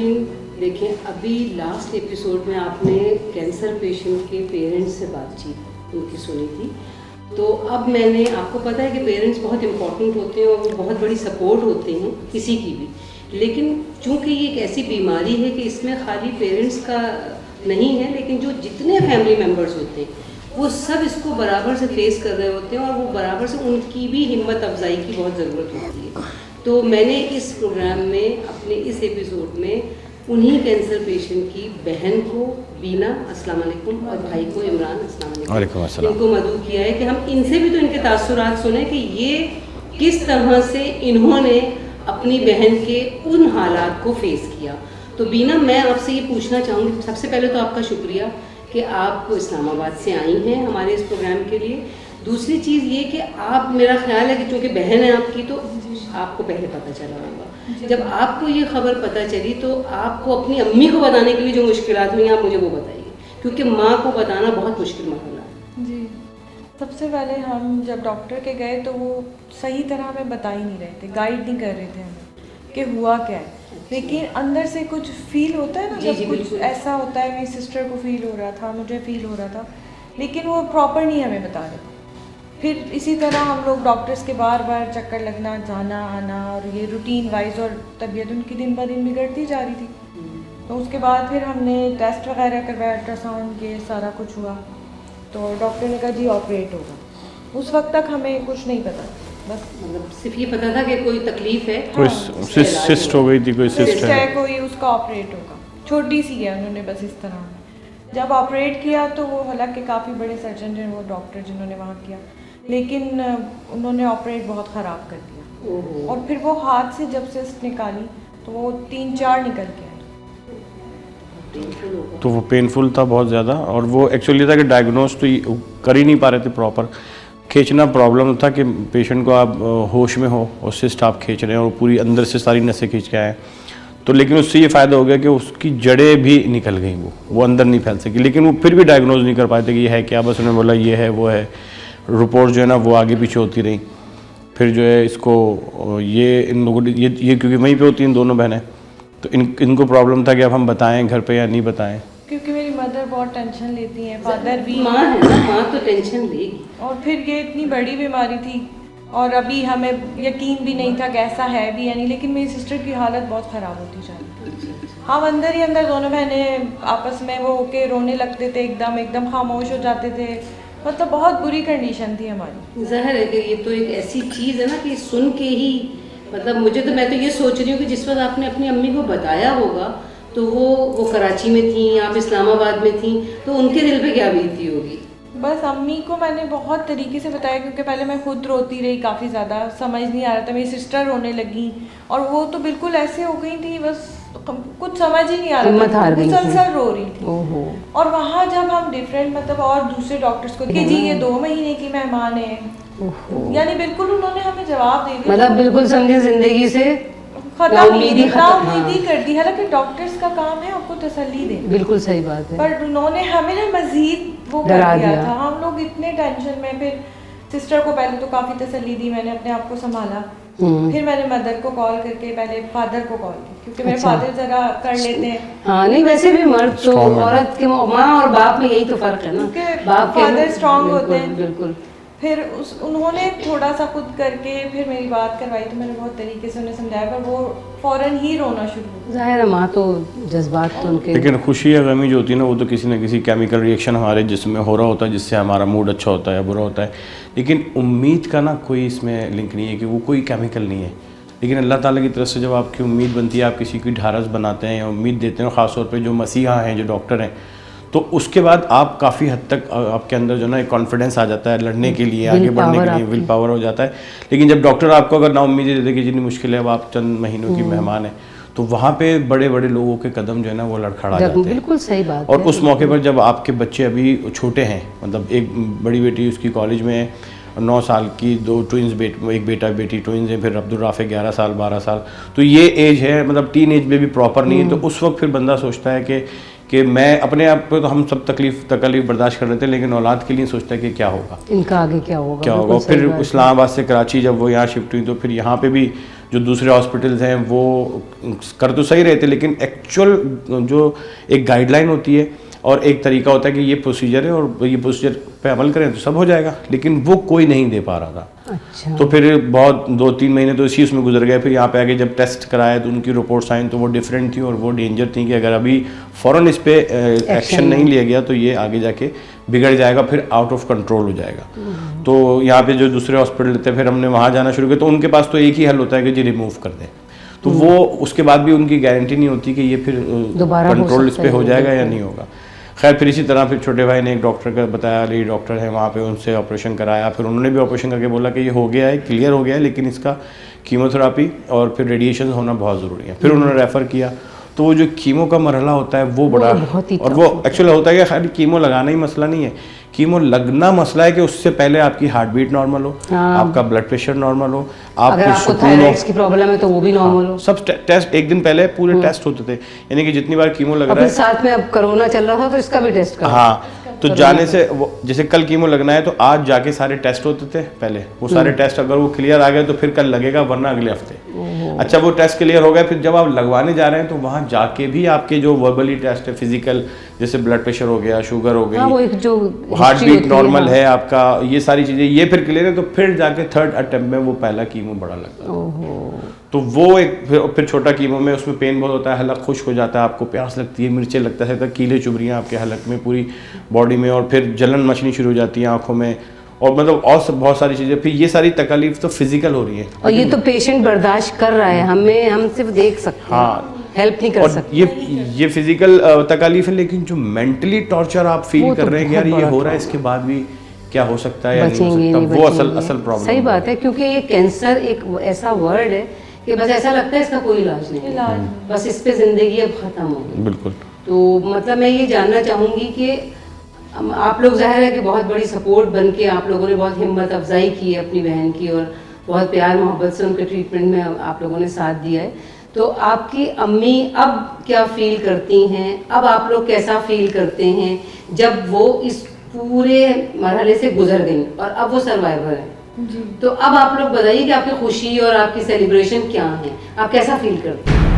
नाज़रीन, देखें अभी लास्ट एपिसोड में आपने कैंसर पेशेंट के पेरेंट्स से बातचीत उनकी सुनी थी। तो अब मैंने, आपको पता है कि पेरेंट्स बहुत इम्पॉर्टेंट होते हैं और वो बहुत बड़ी सपोर्ट होते हैं किसी की भी, लेकिन चूँकि ये एक ऐसी बीमारी है कि इसमें खाली पेरेंट्स का नहीं है, लेकिन जो जितने फैमिली मेम्बर्स होते हैं वो सब इसको बराबर से फेस कर रहे होते हैं और वो बराबर से उनकी भी हिम्मत अफजाई की बहुत ज़रूरत होती है। तो मैंने इस प्रोग्राम में, अपने इस एपिसोड में, उन्हीं कैंसर पेशेंट की बहन को बीना, अस्सलाम वालेकुम, और भाई को इमरान, अस्सलाम वालेकुम, इनको मदऊ किया है कि हम इनसे भी तो इनके तासुरात सुने कि ये किस तरह से इन्होंने अपनी बहन के उन हालात को फेस किया। तो बीना, मैं आपसे ये पूछना चाहूँगी, सबसे पहले तो आपका शुक्रिया कि आप इस्लामाबाद से आई हैं हमारे इस प्रोग्राम के लिए। दूसरी चीज़ ये कि आप, मेरा ख्याल है कि चूँकि बहन है आपकी तो आपको पहले पता चला होगा। जब आपको ये खबर पता चली तो आपको अपनी अम्मी को बताने के लिए जो मुश्किलात हुई आप मुझे वो बताइए, क्योंकि माँ को बताना बहुत मुश्किल मामला है। जी, सबसे पहले हम जब डॉक्टर के गए तो वो सही तरह हमें बता ही नहीं रहे थे, गाइड नहीं कर रहे थे हमें कि हुआ क्या है, लेकिन अंदर से कुछ फील होता है ना, जब कुछ ऐसा होता है। मेरी सिस्टर को फील हो रहा था, मुझे फील हो रहा था, लेकिन वो प्रॉपर नहीं हमें बता रहे थे। फिर इसी तरह हम लोग डॉक्टर्स के बार बार चक्कर लगना, जाना आना, और ये रूटीन वाइज, और तबीयत उनकी दिन ब दिन बिगड़ती जा रही थी। तो उसके बाद फिर हमने टेस्ट वगैरह करवाया, अल्ट्रासाउंड, ये सारा कुछ हुआ, तो डॉक्टर ने कहा जी ऑपरेट होगा। उस वक्त तक हमें कुछ नहीं पता, बस मतलब सिर्फ ये पता था कि कोई तकलीफ है, कोई सिस्ट हो गई थी, कोई सिस्ट है कोई, उसका ऑपरेट होगा, छोटी सी है, उन्होंने बस इस तरह। जब ऑपरेट किया तो वो, हालांकि काफ़ी बड़े सर्जन हैं वो डॉक्टर जिन्होंने वहाँ किया, लेकिन उन्होंने ऑपरेट बहुत ख़राब कर दिया। और फिर वो हाथ से जब सिस्ट निकाली तो वो 3-4 निकल के आई। तो वो पेनफुल था बहुत ज़्यादा। और वो एक्चुअली था कि डायग्नोज तो कर ही नहीं पा रहे थे प्रॉपर। खींचना प्रॉब्लम था कि पेशेंट को आप होश में हो और सिस्ट आप खींच रहे हैं और पूरी अंदर से सारी नसें खींच के आए। तो लेकिन उससे ये फ़ायदा हो गया कि उसकी जड़ें भी निकल गई, वो अंदर नहीं फैल सकी। लेकिन वो फिर भी डायग्नोज नहीं कर पाए थे कि ये है क्या, बस उन्होंने बोला ये है वो है। रिपोर्ट जो है ना वो आगे पीछे होती रही। फिर जो है इसको ये इन लोगों ये क्योंकि वहीं पे होती हैं दोनों बहनें, तो इनको प्रॉब्लम था कि अब हम बताएं घर पे या नहीं बताएं, क्योंकि मेरी मदर बहुत टेंशन लेती हैं, फादर भी। माँ है ना, माँ तो टेंशन लेगी। और फिर ये इतनी बड़ी बीमारी थी और अभी हमें यकीन भी नहीं था कि ऐसा है भी या नहीं, लेकिन मेरी सिस्टर की हालत बहुत ख़राब होती जा रही थी। हम अंदर ही अंदर दोनों बहनें आपस में वो होके रोने लगते थे, एकदम खामोश हो जाते थे। मतलब बहुत बुरी कंडीशन थी हमारी। ज़ाहिर है कि ये तो एक ऐसी चीज़ है ना कि सुन के ही, मतलब मैं तो ये सोच रही हूँ कि जिस वक्त आपने अपनी अम्मी को बताया होगा तो वो कराची में थी, आप इस्लामाबाद में थी, तो उनके दिल पे क्या बीती होगी। बस अम्मी को मैंने बहुत तरीके से बताया, क्योंकि पहले मैं खुद रोती रही काफ़ी ज़्यादा, समझ नहीं आ रहा था। मेरी सिस्टर रोने लगी और वो तो बिल्कुल ऐसे हो गई थी, बस कुछ समझ ही नहीं आ रहा था, मुसलसल रो रही थी। और वहाँ जब हम डिफरेंट, मतलब और दूसरे डॉक्टर्स को कि जी ये 2 महीने की मेहमान है, यानी बिल्कुल उन्होंने हमें जवाब दे दिया, मतलब बिल्कुल समझे जिंदगी से नाउम्मीदी कर दी। हालांकि डॉक्टर्स का काम है आपको तसल्ली देना, बिल्कुल सही बात है, पर उन्होंने हमें ना मजीद वो कर दिया था। हम लोग इतने टेंशन में, फिर सिस्टर को पहले तो काफ़ी तसल्ली दी, मैंने अपने आप को संभाला। फिर मैंने मदर को कॉल करके पहले फादर को कॉल की, क्योंकि मेरे फादर जरा कर लेते हैं। हाँ नहीं, वैसे भी मर्द तो औरत के, माँ और बाप में यही तो फर्क है ना, बाप फादर स्ट्रांग होते हैं। बिल्कुल। फिर उन्होंने थोड़ा सा खुद करके फिर मेरी बात करवाई, तो मैंने बहुत तरीके से उन्हें समझाया, पर वो फ़ौरन ही रोना शुरू हो। ज़ाहिर है माँ तो जज्बात तो उनके, लेकिन खुशी या गमी जो होती है ना वो तो किसी न किसी केमिकल रिएक्शन हमारे जिस्म में हो रहा होता है, जिससे हमारा मूड अच्छा होता है या बुरा होता है। लेकिन उम्मीद का ना कोई इसमें लिंक नहीं है कि वो कोई केमिकल नहीं है। लेकिन अल्लाह ताला की तरफ से जब आपकी उम्मीद बनती है, आप किसी की ढारस बनाते हैं या उम्मीद देते हैं, ख़ासतौर पर जो मसीहा हैं, जो डॉक्टर हैं, तो उसके बाद आप काफ़ी हद तक आपके अंदर जो ना एक कॉन्फिडेंस आ जाता है लड़ने के लिए, आगे बढ़ने के लिए, विल पावर हो जाता है। लेकिन जब डॉक्टर आपको अगर नाउम्मीद दे दे कि जितनी मुश्किल है, अब आप चंद महीनों की मेहमान हैं, तो वहाँ पे बड़े बड़े लोगों के कदम जो है ना वो लड़खड़ा जाते हैं। बिल्कुल सही बात। और उस मौके पर जब आपके बच्चे अभी छोटे हैं, मतलब एक बड़ी बेटी उसकी कॉलेज में है, 9 साल की, 2 ट्विंस, एक बेटा बेटी ट्विंस हैं, फिर अब्दुल राफे 11 साल 12 साल, तो ये एज है, मतलब टीन एज में भी प्रॉपर नहीं है। तो उस वक्त फिर बंदा सोचता है कि कि मैं अपने आप पे तो हम सब तकलीफ बर्दाश्त कर रहे थे, लेकिन औलाद के लिए सोचता है कि क्या होगा, इनका आगे क्या होगा। फिर इस्लामाबाद से कराची जब वो यहाँ शिफ्ट हुई तो फिर यहाँ पे भी जो दूसरे हॉस्पिटल्स हैं वो कर तो सही रहे थे, लेकिन एक्चुअल जो एक गाइडलाइन होती है और एक तरीका होता है कि ये प्रोसीजर है और ये प्रोसीजर पे अमल करें तो सब हो जाएगा, लेकिन वो कोई नहीं दे पा रहा था। अच्छा। तो फिर बहुत 2-3 महीने तो इसी उसमें गुजर गए। फिर यहाँ पे आके जब टेस्ट कराया तो उनकी रिपोर्ट्स आई तो वो डिफरेंट थी और वो डेंजर थी कि अगर अभी फ़ौरन इस पे एक्शन नहीं लिया गया तो ये आगे जाके बिगड़ जाएगा, फिर आउट ऑफ कंट्रोल हो जाएगा। तो यहाँ पे जो दूसरे हॉस्पिटल थे फिर हमने वहाँ जाना शुरू किया, तो उनके पास तो एक ही हल होता है कि जी रिमूव कर दें। तो वो उसके बाद भी उनकी गारंटी नहीं होती कि ये फिर कंट्रोल इस पर हो जाएगा या नहीं होगा। खैर फिर इसी तरह फिर छोटे भाई ने एक डॉक्टर का बताया, लेडी डॉक्टर है वहाँ पे, उनसे ऑपरेशन कराया। फिर उन्होंने भी ऑपरेशन करके बोला कि ये हो गया है, क्लियर हो गया है, लेकिन इसका कीमोथेरापी और फिर रेडिएशन होना बहुत ज़रूरी है। फिर उन्होंने रेफ़र किया। तो वो जो कीमो का मरहला होता है वो बड़ा, और वो एक्चुअली होता है कि खाली कीमो लगाना ही मसला नहीं है, कीमो लगना मसला है कि उससे पहले आपकी हार्ट बीट नॉर्मल हो, आपका ब्लड प्रेशर नॉर्मल हो, आपको थायराइड की प्रॉब्लम है तो वो भी नॉर्मल हो। सब टेस्ट एक दिन पहले पूरे टेस्ट होते थे, यानी कि जितनी बार कीमो लग रहा है। साथ में अब कोरोना चल रहा था तो इसका भी टेस्ट करो। हाँ, तो जाने से जैसे कल कीमो लगना है तो आज जाके सारे टेस्ट होते थे पहले, वो सारे टेस्ट अगर वो क्लियर आ गए तो फिर कल लगेगा, वरना अगले हफ्ते। अच्छा, वो टेस्ट क्लियर हो गए, फिर जब आप लगवाने जा रहे हैं तो वहाँ जाके भी आपके जो वर्बली टेस्ट है, फिजिकल, जैसे ब्लड प्रेशर हो गया, शुगर हो गई, वो एक जो हार्ट बीट नॉर्मल है आपका, ये सारी चीज़ें ये फिर क्लियर है, तो फिर जाके थर्ड अटेम्प्ट में वो पहला कीमो बड़ा लगता है। तो वो एक फिर छोटा कीमो में उसमें पेन बहुत होता है, हलक खुश्क हो जाता है, आपको प्यास लगती है, मिर्चें लगता है, कीले चुभ रही हैं आपके हलक में, पूरी बॉडी में, और फिर जलन मचनी शुरू हो जाती है आंखों में, और मतलब और सब बहुत सारी चीज़ें। फिर ये सारी तकलीफ तो फिजिकल हो रही है, और ये तो पेशेंट बर्दाश्त कर रहा है, हम सिर्फ देख सकते हैं, हाँ, हेल्प नहीं कर सकते। ये फिजिकल तकलीफ है, लेकिन जो मेंटली टॉर्चर आप फील कर रहे हैं कि यार ये हो रहा है, इसके बाद भी क्या हो सकता है या नहीं हो सकता, वो असल प्रॉब्लम। सही बात है, क्योंकि ये कैंसर एक ऐसा वर्ड है कि बस ऐसा लगता है इसका कोई इलाज नहीं, बस इस पे जिंदगी अब खत्म हो गई। बिल्कुल। तो मतलब मैं ये जानना चाहूँगी कि आप लोग जाहिर है कि बहुत बड़ी सपोर्ट बन के आप लोगों ने बहुत हिम्मत अफजाई की है अपनी बहन की, और बहुत प्यार मोहब्बत से उनके ट्रीटमेंट में आप लोगों ने साथ दिया है। तो आपकी अम्मी अब क्या फील करती हैं, अब आप लोग कैसा फील करते हैं जब वो इस पूरे मरहले से गुजर गई और अब वो सर्वाइवर है? तो अब आप लोग बताइए कि आपकी खुशी और आपकी सेलिब्रेशन क्या है, आप कैसा फील करते हैं?